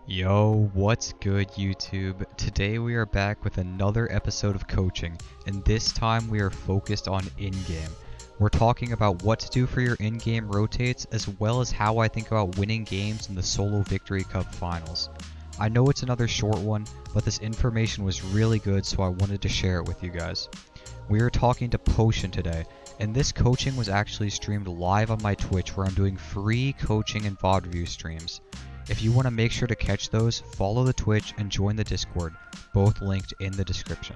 Yo, what's good, YouTube? Today we are back with another episode of coaching, and this time we are focused on in-game. We're talking about what to do for your in-game rotates, as well as how I think about winning games in the Solo Victory Cup finals. I know it's another short one, but this information was really good, so I wanted to share it with you guys. We are talking to Potion today, and this coaching was actually streamed live on my Twitch, where I'm doing free coaching and VOD review streams. If you want to make sure to catch those, follow the Twitch and join the Discord, both linked in the description.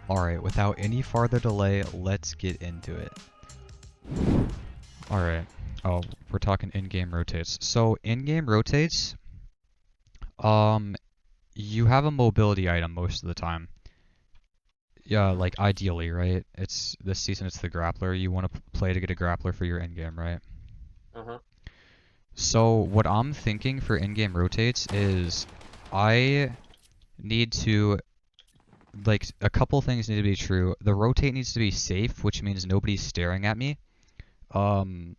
Alright, without any farther delay, let's get into it. Alright, we're talking in-game rotates. So, in-game rotates, you have a mobility item most of the time. Yeah, like ideally, right? This season it's the grappler. You want to play to get a grappler for your in-game, right? Uh-huh. So what I'm thinking for in-game rotates is I need to, like, a couple things need to be true. The rotate needs to be safe, which means nobody's staring at me. Um,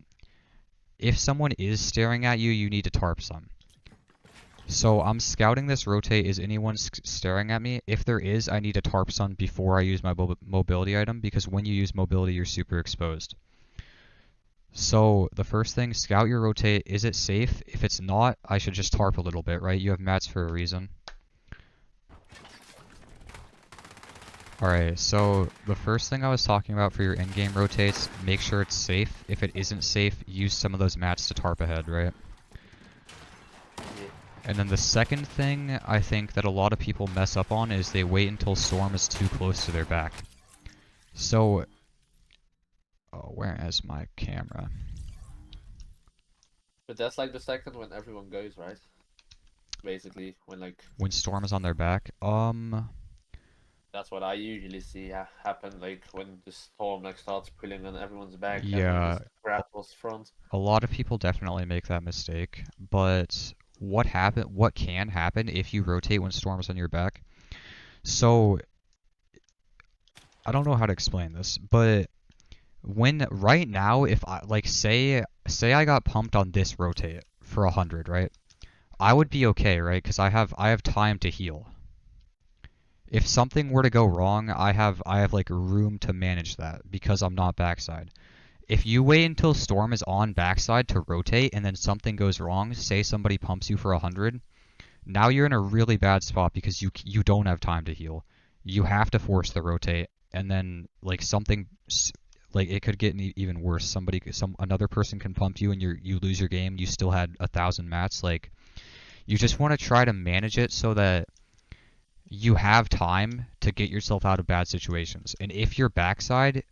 if someone is staring at you, you need to tarp some. So I'm scouting this rotate. Is anyone staring at me? If there is, I need to tarp some before I use my mobility item, because when you use mobility, you're super exposed. So the first thing, scout your rotate. Is it safe? If it's not, I should just tarp a little bit, right? You have mats for a reason. Alright, so the first thing I was talking about for your in-game rotates, make sure it's safe. If it isn't safe, use some of those mats to tarp ahead, right? Yeah. And then the second thing I think that a lot of people mess up on is they wait until storm is too close to their back. So, oh, where is my camera? But that's like the second when everyone goes, right? Basically, when like When storm is on their back? that's what I usually see happen. Like when the storm like starts pulling on everyone's back, everyone Yeah, just grapples front. a lot of people definitely make that mistake, but what can happen if you rotate when storm's on your back? So, I don't know how to explain this, but right now, if I like say I got pumped on this rotate for 100, right? I would be okay, right? Because I have time to heal. If something were to go wrong, I have like room to manage that because I'm not backside. If you wait until storm is on backside to rotate and then something goes wrong, say somebody pumps you for 100, now you're in a really bad spot because you don't have time to heal. You have to force the rotate, and then like something like it could get even worse. Another person can pump you and you lose your game. You still had 1,000 mats. Like, you just want to try to manage it so that you have time to get yourself out of bad situations. And if you're backside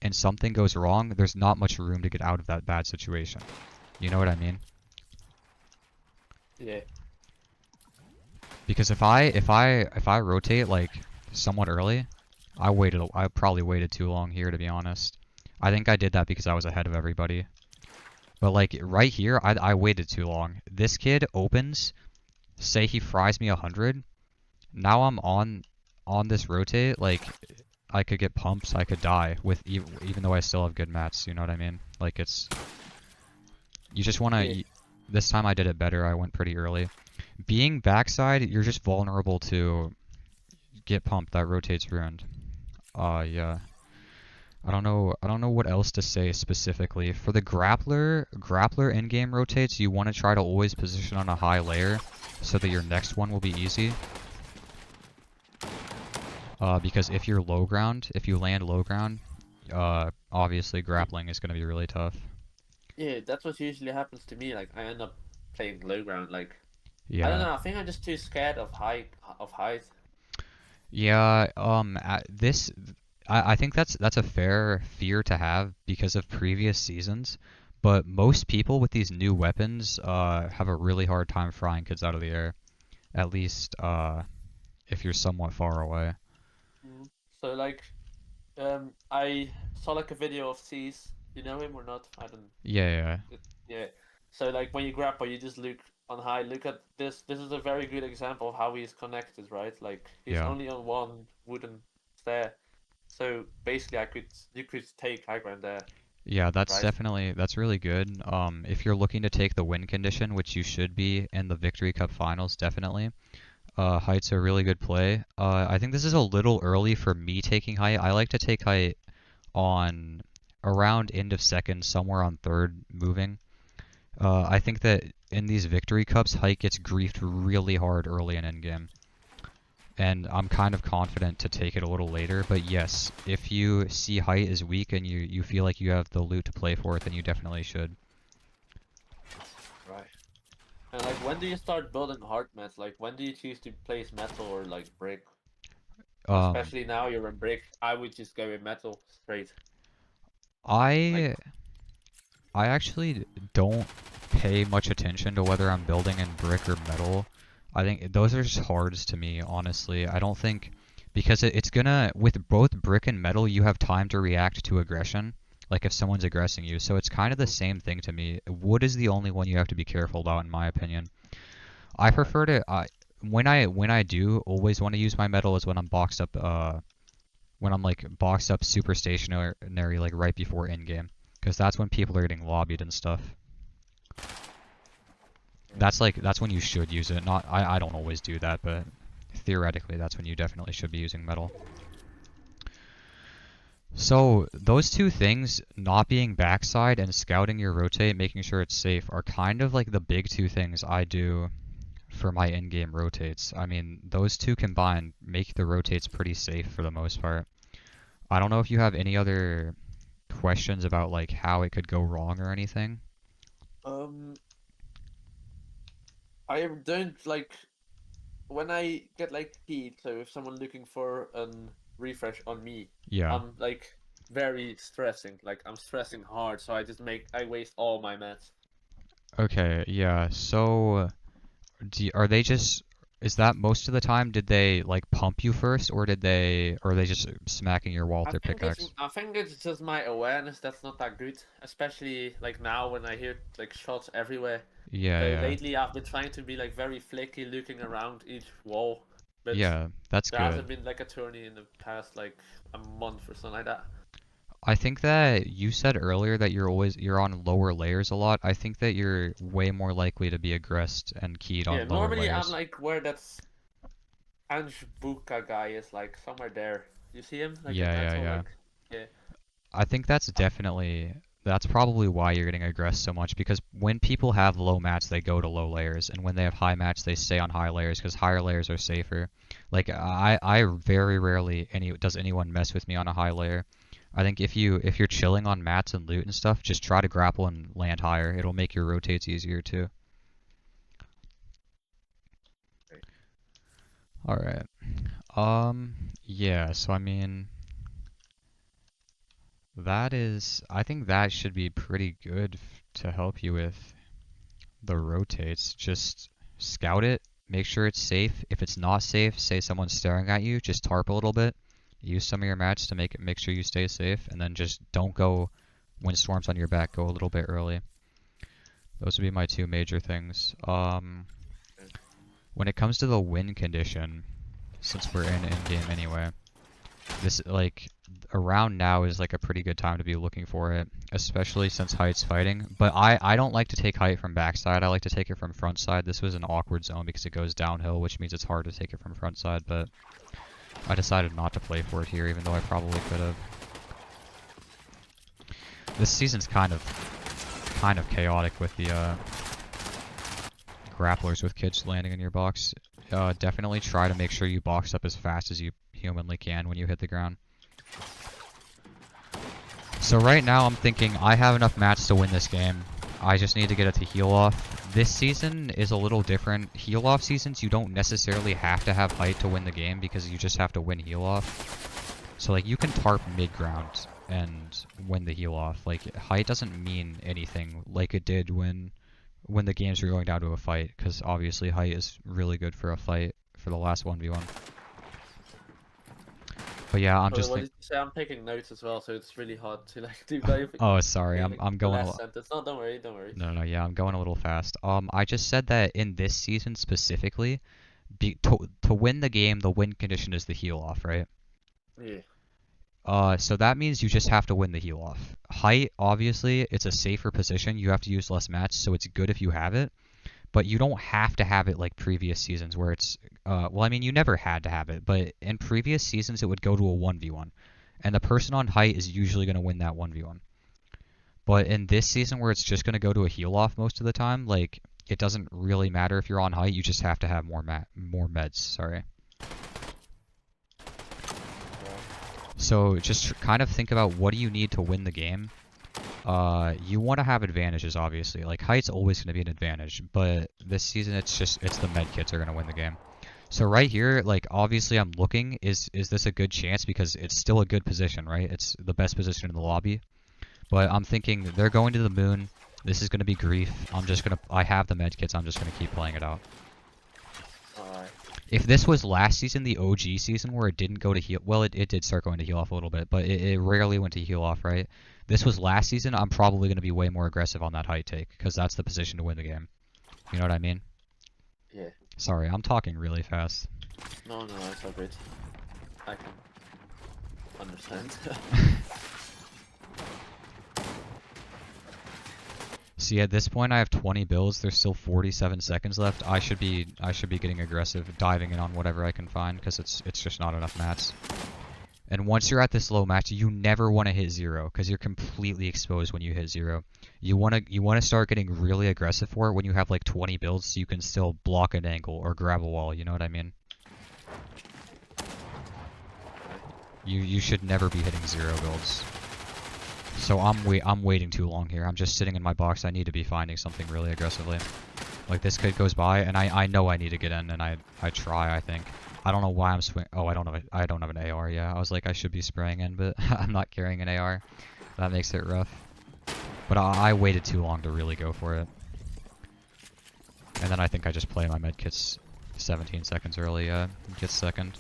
and something goes wrong, there's not much room to get out of that bad situation. You know what I mean? Yeah. Because if I rotate like somewhat early, I probably waited too long here, to be honest. I think I did that because I was ahead of everybody. But like right here, I waited too long. This kid opens, say he fries me 100. Now I'm on this rotate, like I could get pumps, I could die with even though I still have good mats, you know what I mean? Like you just want Yeah. to this time I did it better. I went pretty early. Being backside, you're just vulnerable to get pumped. That rotate's ruined. Yeah. I don't know what else to say specifically. For the grappler in-game rotates, you want to try to always position on a high layer so that your next one will be easy. Because if you're low ground, if you land low ground, obviously grappling is going to be really tough. Yeah, that's what usually happens to me. Like I end up playing low ground. Like I don't Yeah. know. I think I'm just too scared of height. Yeah, I think that's a fair fear to have because of previous seasons, but most people with these new weapons have a really hard time frying kids out of the air. At least if you're somewhat far away. Mm. So like, I saw like a video of C's. You know him or not? I don't. Yeah, yeah, Yeah. So like when you grapple, you just look on high. Look at this. This is a very good example of how he's connected, right? Like he's yeah. only on one wooden stair. So basically, you could take high ground there. Yeah, right? that's really good. If you're looking to take the win condition, which you should be in the Victory Cup finals, definitely. Height's a really good play. I think this is a little early for me taking height. I like to take height on around end of second, somewhere on third moving. I think that in these Victory Cups, height gets griefed really hard early in endgame. And I'm kind of confident to take it a little later. But yes, if you see height is weak and you feel like you have the loot to play for it, then you definitely should. Right. And like, when do you start building hard mats? Like, when do you choose to place metal or like brick? Um, Especially now you're in brick. I would just go with metal straight. Like, I I actually don't pay much attention to whether I'm building in brick or metal. I think those are just hards to me, honestly. I don't think because it's gonna with both brick and metal, you have time to react to aggression. Like if someone's aggressing you, so it's kind of the same thing to me. Wood is the only one you have to be careful about, in my opinion. I right. prefer to when I do always want to use my metal is when I'm boxed up when I'm like boxed up super stationary like right before in game because that's when people are getting lobbied and stuff. Yeah. That's when you should use it. Not I don't always do that, but theoretically that's when you definitely should be using metal. So those two things, not being backside and scouting your rotate, making sure it's safe, are kind of like the big two things I do for my in-game rotates. I mean, those two combined make the rotates pretty safe for the most part. I don't know if you have any other questions about like how it could go wrong or anything. Um, I don't like when I get like heat. So if someone looking for an refresh on me, Yeah. I'm like very stressing. Like I'm stressing hard, so I waste all my mats. Okay, yeah. So are they just is that most of the time did they like pump you first or did they or are they just smacking your wall with their pickaxe? I think it's just my awareness that's not that good, especially like now when I hear like shots everywhere. Yeah, So yeah. lately I've been trying to be like very flaky, looking around each wall, but Yeah, that's there hasn't good. been like a tourney in the past like a month or something like that. I think that you said earlier that you're on lower layers a lot. I think that you're way more likely to be aggressed and keyed Yeah, on lower normally I'm layers. like where that's Anjbuka guy is, like somewhere there. You see him like in Yeah, yeah, metal, yeah. like yeah. I think that's probably why you're getting aggressed so much because when people have low mats, they go to low layers, and when they have high mats, they stay on high layers because higher layers are safer. Like I very rarely does anyone mess with me on a high layer. I think if you're chilling on mats and loot and stuff, just try to grapple and land higher. It'll make your rotates easier too. All right. Yeah. So I mean, I think that should be pretty good to help you with the rotates. Just scout it, make sure it's safe. If it's not safe, say someone's staring at you, just tarp a little bit. Use some of your mats to make sure you stay safe, and then just don't go when storm's on your back. Go a little bit early. Those would be my two major things. When it comes to the win condition, since we're in game anyway, this like around now is like a pretty good time to be looking for it, especially since Height's fighting. But I don't like to take Height from backside. I like to take it from front side. This was an awkward zone because it goes downhill, which means it's hard to take it from front side. But I decided not to play for it here, even though I probably could have. This season's kind of chaotic with the grapplers with kids landing in your box. Definitely try to make sure you box up as fast as you humanly can when you hit the ground. So right now I'm thinking I have enough mats to win this game. I just need to get it to heal off. This season is a little different. Heal off seasons, you don't necessarily have to have height to win the game because you just have to win heal off. So like you can tarp mid ground and win the heal off. Like height doesn't mean anything like it did when the games were going down to a fight because obviously height is really good for a fight for the last 1v1. But yeah, I'm So just what think did you say? I'm taking notes as well, so it's really hard to like do both oh, sorry. in like I'm the going last sentence. No, don't worry, don't worry. no, no, yeah, I'm going a little fast. I just said that in this season specifically, to win the game, the win condition is the heal off, right? Yeah. So that means you just have to win the heal off. Height, obviously, it's a safer position. You have to use less mats, so it's good if you have it. But you don't have to have it like previous seasons where it's, well, I mean, you never had to have it, but in previous seasons it would go to a 1v1. And the person on height is usually going to win that 1v1. But in this season where it's just going to go to a heal off most of the time, like, it doesn't really matter if you're on height, you just have to have more meds, sorry. So just kind of think about what do you need to win the game. You want to have advantages, obviously. Like, height's always going to be an advantage, but this season it's the med kits are going to win the game. So right here, like, obviously I'm looking, is this a good chance? Because it's still a good position, right? It's the best position in the lobby. But I'm thinking they're going to the moon. This is going to be grief. I have the med kits. I'm just going to keep playing it out. Alright. If this was last season, the OG season, where it didn't go to heal, well, it did start going to heal off a little bit, but it rarely went to heal off, right? This was last season, I'm probably going to be way more aggressive on that height take, because that's the position to win the game. You know what I mean? Yeah. Sorry, I'm talking really fast. No, it's all good. I can understand. See, at this point I have 20 builds. There's still 47 seconds left. I should be getting aggressive, diving in on whatever I can find, because it's just not enough mats. And once you're at this low match, you never want to hit 0, because you're completely exposed when you hit 0. You want to start getting really aggressive for it when you have like 20 builds, so you can still block an angle or grab a wall. You know what I mean? You should never be hitting 0 builds. So I'm waiting too long here. I'm just sitting in my box. I need to be finding something really aggressively. Like, this kid goes by, and I know I need to get in, and I try. I think. I don't know why I'm swing. Oh, I don't have an AR. Yeah, I was like I should be spraying in, but I'm not carrying an AR. That makes it rough. But I waited too long to really go for it. And then I think I just play my medkits 17 seconds early. Get second.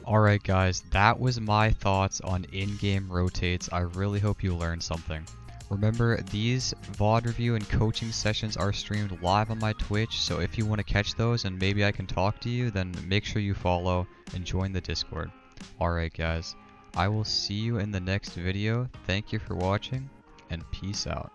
Alright guys, that was my thoughts on in-game rotates. I really hope you learned something. Remember, these VOD review and coaching sessions are streamed live on my Twitch, so if you want to catch those and maybe I can talk to you, then make sure you follow and join the Discord. Alright guys, I will see you in the next video. Thank you for watching, and peace out.